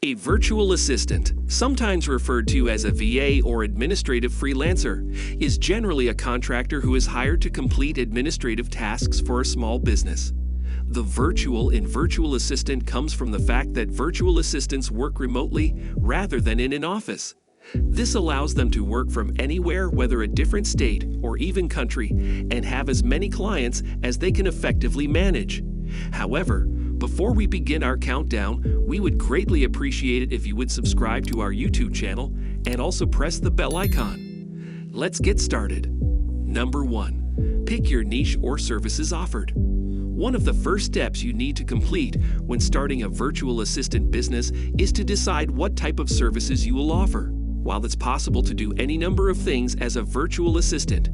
A virtual assistant, sometimes referred to as a VA or administrative freelancer, is generally a contractor who is hired to complete administrative tasks for a small business. The virtual in virtual assistant comes from the fact that virtual assistants work remotely rather than in an office. This allows them to work from anywhere, whether a different state or even country, and have as many clients as they can effectively manage. However, before we begin our countdown, we would greatly appreciate it if you would subscribe to our YouTube channel and also press the bell icon. Let's get started. Number 1. Pick your niche or services offered. One of the first steps you need to complete when starting a virtual assistant business is to decide what type of services you will offer. While it's possible to do any number of things as a virtual assistant,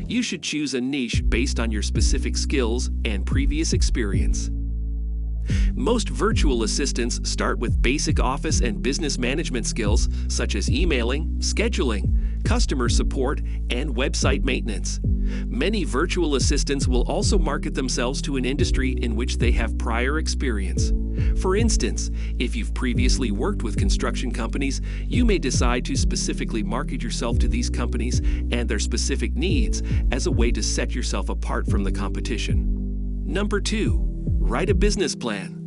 you should choose a niche based on your specific skills and previous experience. Most virtual assistants start with basic office and business management skills such as emailing, scheduling, customer support, and website maintenance. Many virtual assistants will also market themselves to an industry in which they have prior experience. For instance, if you've previously worked with construction companies, you may decide to specifically market yourself to these companies and their specific needs as a way to set yourself apart from the competition. Number 2. Write a business plan.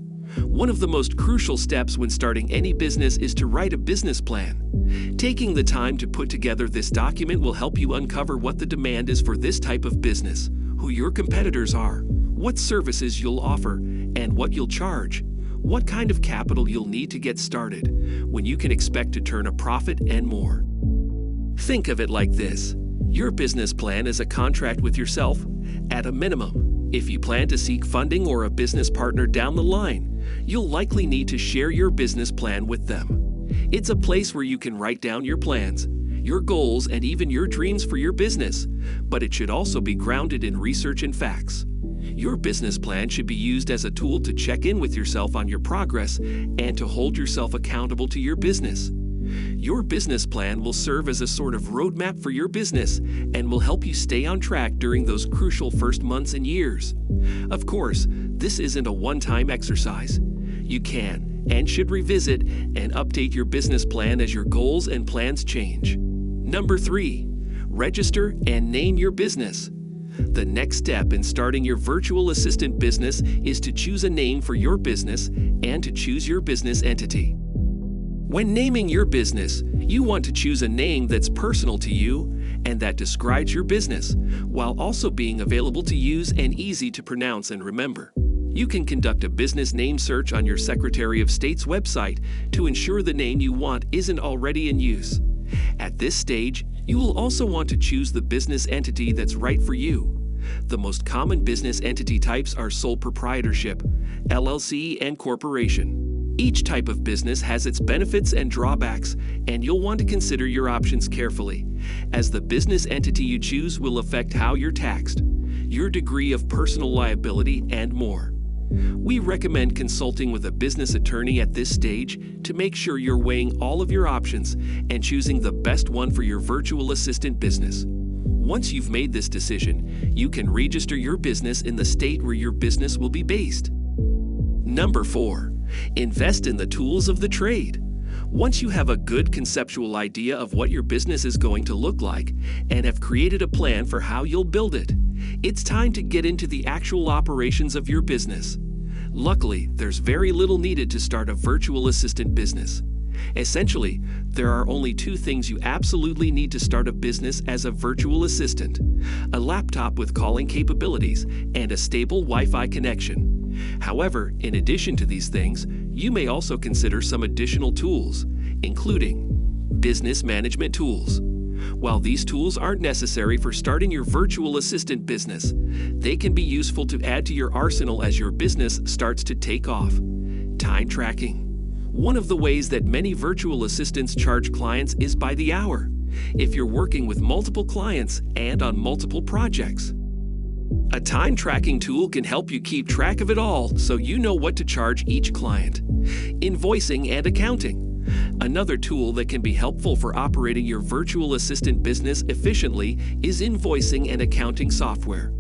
One of the most crucial steps when starting any business is to write a business plan. Taking the time to put together this document will help you uncover what the demand is for this type of business, who your competitors are, what services you'll offer, and what you'll charge, what kind of capital you'll need to get started, when you can expect to turn a profit, and more. Think of it like this. Your business plan is a contract with yourself at a minimum. If you plan to seek funding or a business partner down the line, you'll likely need to share your business plan with them. It's a place where you can write down your plans, your goals, and even your dreams for your business, but it should also be grounded in research and facts. Your business plan should be used as a tool to check in with yourself on your progress and to hold yourself accountable to your business. Your business plan will serve as a sort of roadmap for your business and will help you stay on track during those crucial first months and years. Of course, this isn't a one-time exercise. You can and should revisit and update your business plan as your goals and plans change. Number 3. Register and name your business. The next step in starting your virtual assistant business is to choose a name for your business and to choose your business entity. When naming your business, you want to choose a name that's personal to you and that describes your business, while also being available to use and easy to pronounce and remember. You can conduct a business name search on your Secretary of State's website to ensure the name you want isn't already in use. At this stage, you will also want to choose the business entity that's right for you. The most common business entity types are sole proprietorship, LLC, and corporation. Each type of business has its benefits and drawbacks, and you'll want to consider your options carefully, as the business entity you choose will affect how you're taxed, your degree of personal liability, and more. We recommend consulting with a business attorney at this stage to make sure you're weighing all of your options and choosing the best one for your virtual assistant business. Once you've made this decision, you can register your business in the state where your business will be based. Number 4. Invest in the tools of the trade. Once you have a good conceptual idea of what your business is going to look like and have created a plan for how you'll build it, it's time to get into the actual operations of your business. Luckily, there's very little needed to start a virtual assistant business. Essentially, there are only 2 things you absolutely need to start a business as a virtual assistant: a laptop with calling capabilities and a stable Wi-Fi connection. However, in addition to these things, you may also consider some additional tools, including business management tools. While these tools aren't necessary for starting your virtual assistant business, they can be useful to add to your arsenal as your business starts to take off. Time tracking. One of the ways that many virtual assistants charge clients is by the hour, if you're working with multiple clients and on multiple projects. A time tracking tool can help you keep track of it all so you know what to charge each client. Invoicing and accounting. Another tool that can be helpful for operating your virtual assistant business efficiently is invoicing and accounting software.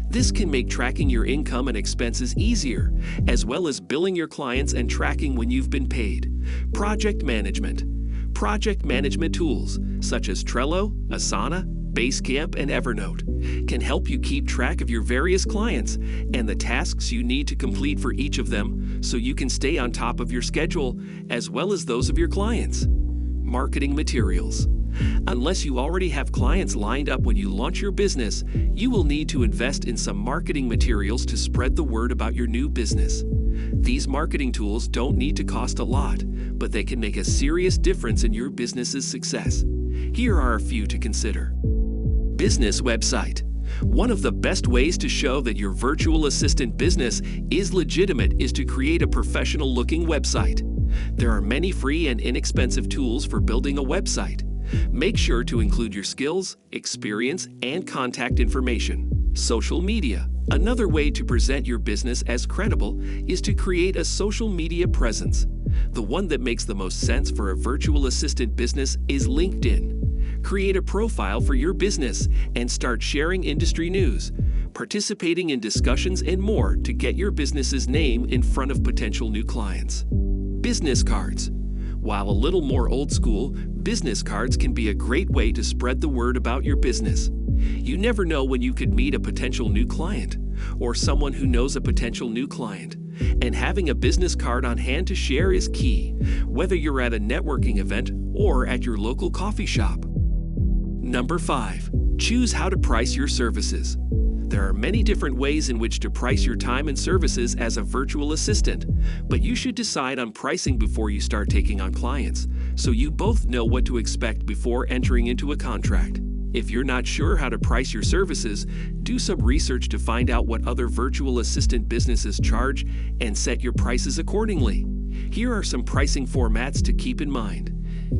This can make tracking your income and expenses easier, as well as billing your clients and tracking when you've been paid, Project management. Project management tools such as Trello, Asana, Basecamp, and Evernote can help you keep track of your various clients and the tasks you need to complete for each of them so you can stay on top of your schedule as well as those of your clients. Marketing materials. Unless you already have clients lined up when you launch your business, you will need to invest in some marketing materials to spread the word about your new business. These marketing tools don't need to cost a lot, but they can make a serious difference in your business's success. Here are a few to consider. Business website. One of the best ways to show that your virtual assistant business is legitimate is to create a professional-looking website. There are many free and inexpensive tools for building a website. Make sure to include your skills, experience, and contact information. Social media. Another way to present your business as credible is to create a social media presence. The one that makes the most sense for a virtual assistant business is LinkedIn. Create a profile for your business and start sharing industry news, participating in discussions, and more to get your business's name in front of potential new clients. Business cards. While a little more old school, business cards can be a great way to spread the word about your business. You never know when you could meet a potential new client or someone who knows a potential new client, and having a business card on hand to share is key, whether you're at a networking event or at your local coffee shop. Number 5. Choose how to price your services. There are many different ways in which to price your time and services as a virtual assistant, but you should decide on pricing before you start taking on clients, so you both know what to expect before entering into a contract. If you're not sure how to price your services, do some research to find out what other virtual assistant businesses charge and set your prices accordingly. Here are some pricing formats to keep in mind.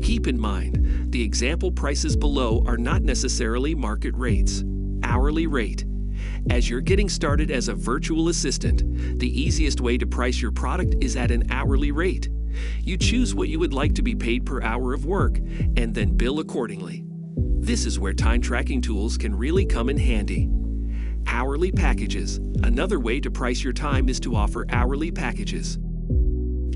Keep in mind, the example prices below are not necessarily market rates. Hourly rate. As you're getting started as a virtual assistant, the easiest way to price your product is at an hourly rate. You choose what you would like to be paid per hour of work and then bill accordingly. This is where time tracking tools can really come in handy. Hourly packages. Another way to price your time is to offer hourly packages.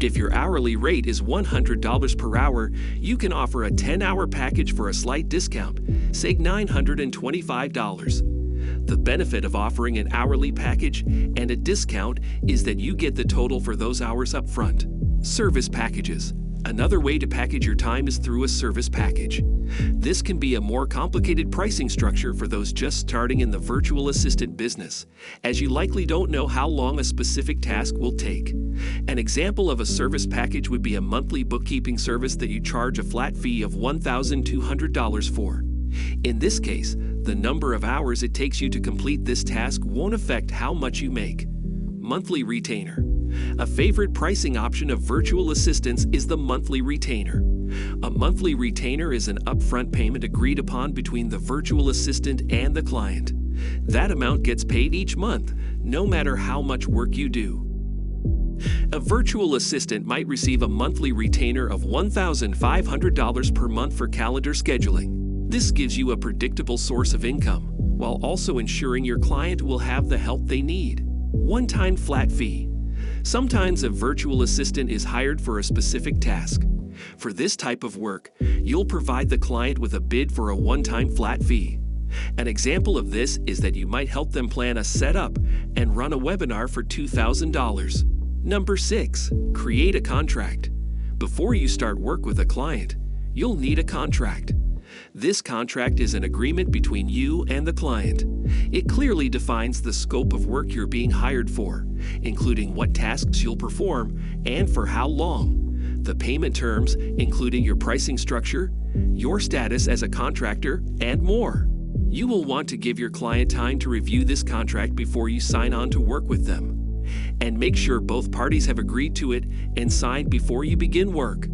If your hourly rate is $100 per hour, you can offer a 10-hour package for a slight discount, say $925. The benefit of offering an hourly package and a discount is that you get the total for those hours up front. Service packages. Another way to package your time is through a service package. This can be a more complicated pricing structure for those just starting in the virtual assistant business, as you likely don't know how long a specific task will take. An example of a service package would be a monthly bookkeeping service that you charge a flat fee of $1,200 for. In this case, the number of hours it takes you to complete this task won't affect how much you make. Monthly retainer. A favorite pricing option of virtual assistants is the monthly retainer. A monthly retainer is an upfront payment agreed upon between the virtual assistant and the client. That amount gets paid each month, no matter how much work you do. A virtual assistant might receive a monthly retainer of $1,500 per month for calendar scheduling. This gives you a predictable source of income, while also ensuring your client will have the help they need. One-time flat fee. Sometimes a virtual assistant is hired for a specific task. For this type of work, you'll provide the client with a bid for a one-time flat fee. An example of this is that you might help them plan a setup and run a webinar for $2,000. Number 6. Create a contract. Before you start work with a client, you'll need a contract. This contract is an agreement between you and the client. It clearly defines the scope of work you're being hired for, including what tasks you'll perform and for how long, the payment terms, including your pricing structure, your status as a contractor, and more. You will want to give your client time to review this contract before you sign on to work with them. And make sure both parties have agreed to it and signed before you begin work,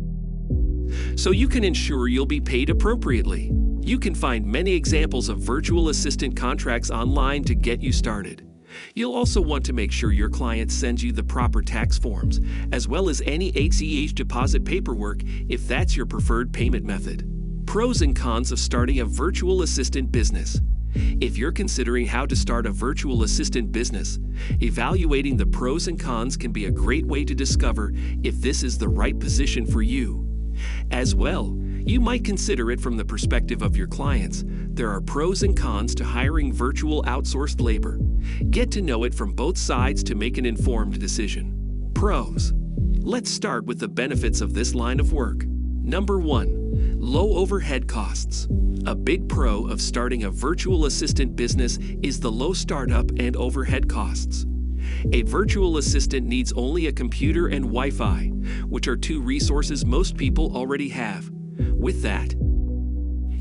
so you can ensure you'll be paid appropriately. You can find many examples of virtual assistant contracts online to get you started. You'll also want to make sure your client sends you the proper tax forms, as well as any ACH deposit paperwork if that's your preferred payment method. Pros and cons of starting a virtual assistant business. If you're considering how to start a virtual assistant business, evaluating the pros and cons can be a great way to discover if this is the right position for you. As well, you might consider it from the perspective of your clients. There are pros and cons to hiring virtual outsourced labor. Get to know it from both sides to make an informed decision. Pros. Let's start with the benefits of this line of work. Number 1. Low overhead costs. A big pro of starting a virtual assistant business is the low startup and overhead costs. A virtual assistant needs only a computer and Wi-Fi, which are two resources most people already have. With that,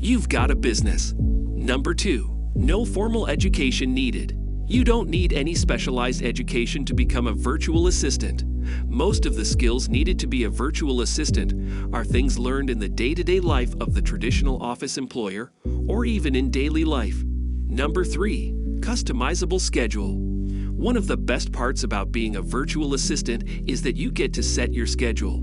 you've got a business. Number 2. No formal education needed. You don't need any specialized education to become a virtual assistant. Most of the skills needed to be a virtual assistant are things learned in the day-to-day life of the traditional office employer or even in daily life. Number 3. Customizable schedule. One of the best parts about being a virtual assistant is that you get to set your schedule.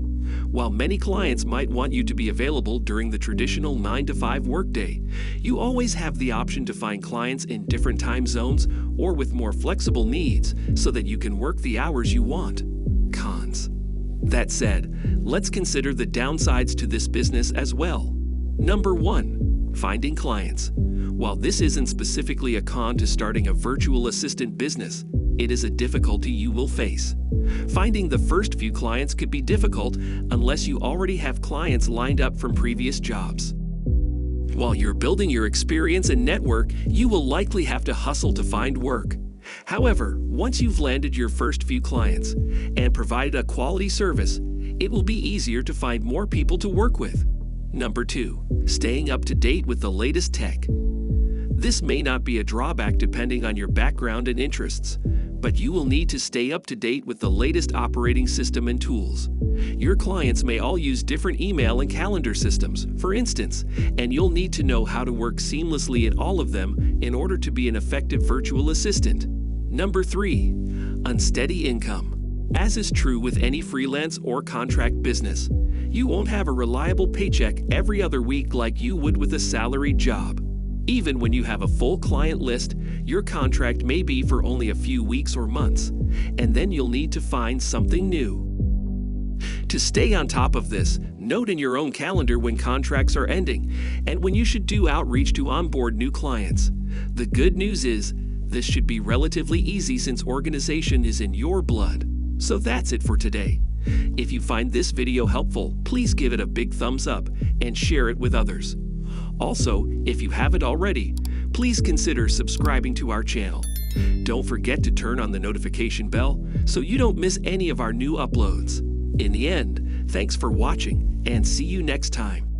While many clients might want you to be available during the traditional 9-to-5 workday, you always have the option to find clients in different time zones or with more flexible needs so that you can work the hours you want. Cons. That said, let's consider the downsides to this business as well. Number 1. Finding clients. While this isn't specifically a con to starting a virtual assistant business, it is a difficulty you will face. Finding the first few clients could be difficult unless you already have clients lined up from previous jobs. While you're building your experience and network, you will likely have to hustle to find work. However, once you've landed your first few clients and provided a quality service, it will be easier to find more people to work with. Number 2. Staying up to date with the latest tech. This may not be a drawback depending on your background and interests, but you will need to stay up to date with the latest operating system and tools. Your clients may all use different email and calendar systems, for instance, and you'll need to know how to work seamlessly in all of them in order to be an effective virtual assistant. Number 3. Unsteady income. As is true with any freelance or contract business, you won't have a reliable paycheck every other week like you would with a salaried job. Even when you have a full client list, your contract may be for only a few weeks or months, and then you'll need to find something new. To stay on top of this, note in your own calendar when contracts are ending and when you should do outreach to onboard new clients. The good news is, this should be relatively easy since organization is in your blood. So that's it for today. If you find this video helpful, please give it a big thumbs up and share it with others. Also, if you haven't already, please consider subscribing to our channel. Don't forget to turn on the notification bell so you don't miss any of our new uploads. In the end, thanks for watching and see you next time.